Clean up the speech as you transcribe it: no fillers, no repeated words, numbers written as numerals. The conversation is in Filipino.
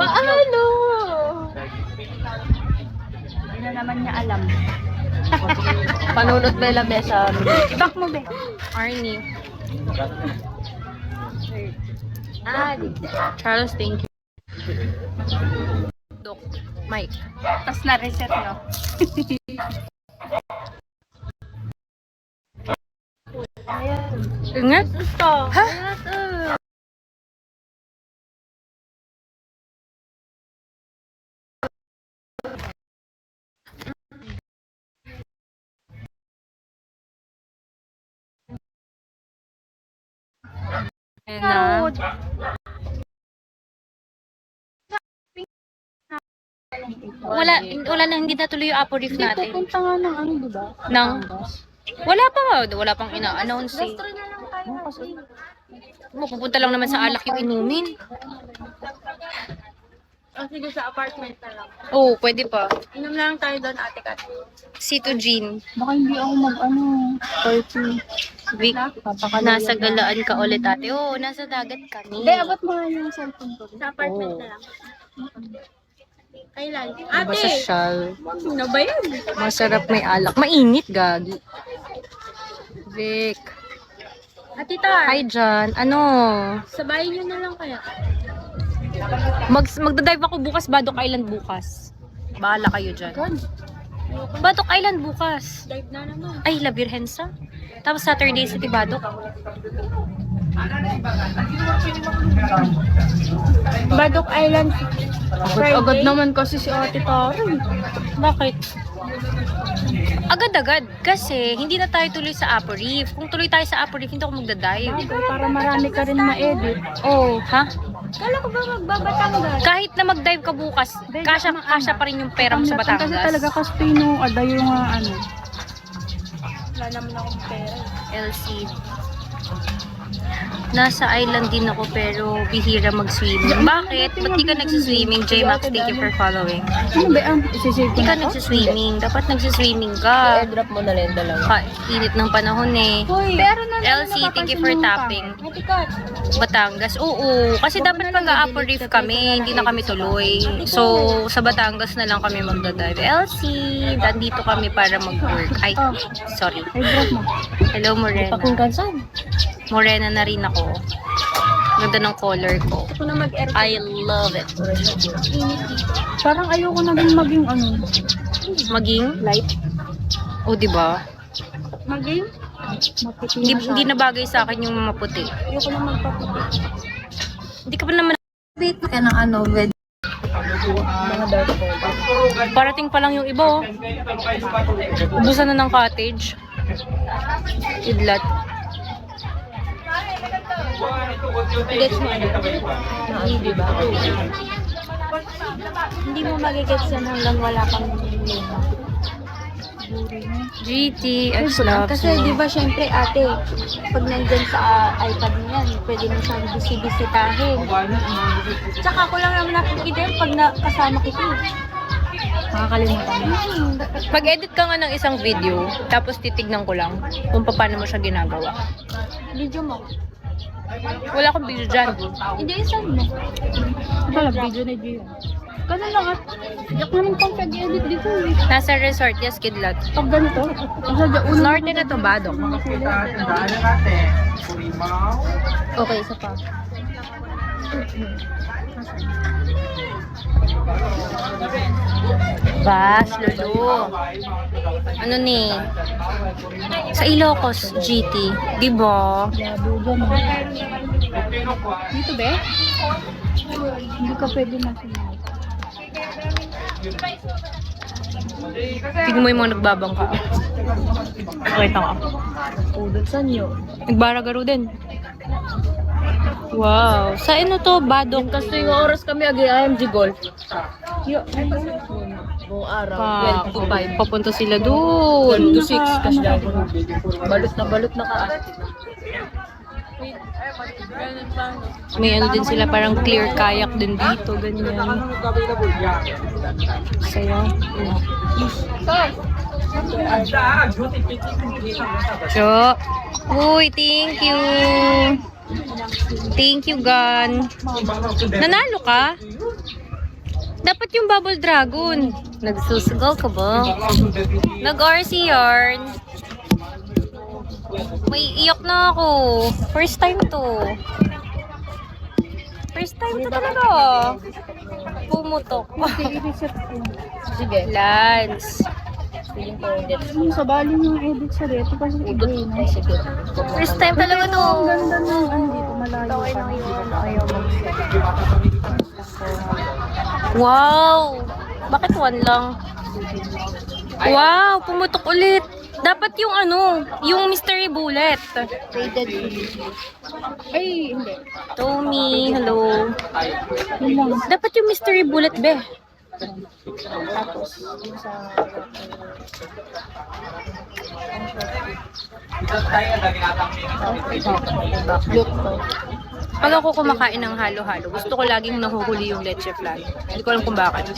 Paano? Hindi na naman niya alam. Panunod Bella Mesa. I-back mo, Be. Arnie. Charles, thank you. Doc. Mike. Tapos na-reset, no? Ingat? Ito. Ha? Ayan na. Wala na, hindi natuloy yung Apo Reef Hindi, natin. pupunta nga ng ano, diba? Wala pa nga, wala pang ina-announce eh. Pupunta lang naman sa alak yung inumin. O sige, sa apartment na lang. Oo, pwede pa. Inom na lang tayo doon, ate Kat. Sito Jean. Baka hindi ako mag-ano, party. Vic, nasa galaan ka ulit ate. Oo, nasa dagat kami. Hindi, abot mo nga yung cellphone ko. Sa apartment na lang. Kailan? Diba sa Shal? Ano ba yun? Masarap may alak. Mainit, gagi. Vic. Ate Tar, Hi, John. Ano? sabayin nyo na lang kaya. Magdadive ako bukas, Badok Island bukas. Bahala kayo dyan. Badok Island bukas. Dive na naman. Ay, La Virgensa. Tapos Saturday City Badok. Badok Island. Agad naman kasi si Ate Taro. Bakit? Agad-agad. Kasi hindi na tayo tuloy sa Apo Reef. Kung tuloy tayo sa Apo Reef, hindi ako magdadive. Para marami ka rin ma-edit. Oh, ha? Kala ko ba magbabatangas? Kahit na mag-dive ka bukas, kasya pa rin yung pera mo sa Batangas. Kasi talaga Caspino, adayo nga ano. Wala naman akong pera. LC. Nasa island din ako pero bihira mag-swimming. Bakit? Ba't di ka nagsiswimming? J-Max, thank you for following. Ano ba ang isisave ko Di ka na to? nagsiswimming. Dapat nagsiswimming ka. Airdrop mo na lang dalawa. Init ng panahon eh. Pero na LC, thank you for tapping. Ate Kat. Batangas, oo. Kasi dapat mag-a-Apo Reef kami, hindi na kami tuloy. So, sa Batangas na lang kami magdadive. LC, nandito kami para mag-work. Ay, sorry. Airdrop mo. Hello, Morena. Pakungkansan. Morena na rin ako. Ganda ng color ko. Ako na mag-air. I love it. Parang ayoko na din maging ano. Maging? Light. O, diba? Maging? Maputi Hindi na bagay sa akin yung maputi. Ayoko na magpaputi. Hindi ka pa naman Wait ka ng ano, with mga dark color. parating pa lang yung iba, oh. Ubusan na ng cottage. Idlat. Gets mo ano? Di ba? Hindi mo magigets yan hanggang wala kang luma. GT, X loves Kasi me. di ba syempre ate, pag nandyan sa iPad mo yan, pwede mo siyang bisitahin. Tsaka ako lang naman nakikita yun pag kasama kita. Makakalimutan mo. Mag-edit ka nga ng isang video, tapos titignan ko lang kung paano mo siya ginagawa. Video mo. Wala akong video dyan. Hindi, isang mo. Wala, video na Gio. Ganun lang at yak naman pang pag-edit dito eh. Nasa resort, yes, Kidlat. Pag ganito, Norte na to, Badok. okay, isa pa. Bas, lolo. Ano ni? Sa Ilocos, GT. Diba? Labo dyan Dito be? Hindi ka pwede na sinabi. Tignan mo yung mga nagbabangka. Pakita ka. Udot sa inyo. Nagbaragaro din. Wow. Sa ano to, Badok? Kasi yung oras kami ag-IMG Golf. Yo, buong araw, 12 to 5. Papunta sila doon. 12 to 6 kasi daw. Balot na ka. May ano din sila, parang clear kayak din dito, ganyan. Saya. So, uy, thank you. Thank you, Gan. Nanalo ka? Dapat yung bubble dragon. Nagsusugal ka ba? Nag-RC yarn. May iyak na ako. First time to. First time to talaga. Pumutok. Sige. Lance. Sa bali yung edit sa dito kasi iba yun. Sige. First time talaga to. Ang ganda ng ano dito, malayo pa yun. Ayaw Wow! Bakit one lang? Wow! Pumutok ulit. Dapat yung ano, yung mystery bullet. Rated. Ay, hindi. Tommy, hello. Yun lang. Dapat yung mystery bullet, be. Tapos, yung sa... Look ko. Pag ako kumakain ng halo-halo, gusto ko laging nahuhuli yung leche flan. Hindi ko alam kung bakit.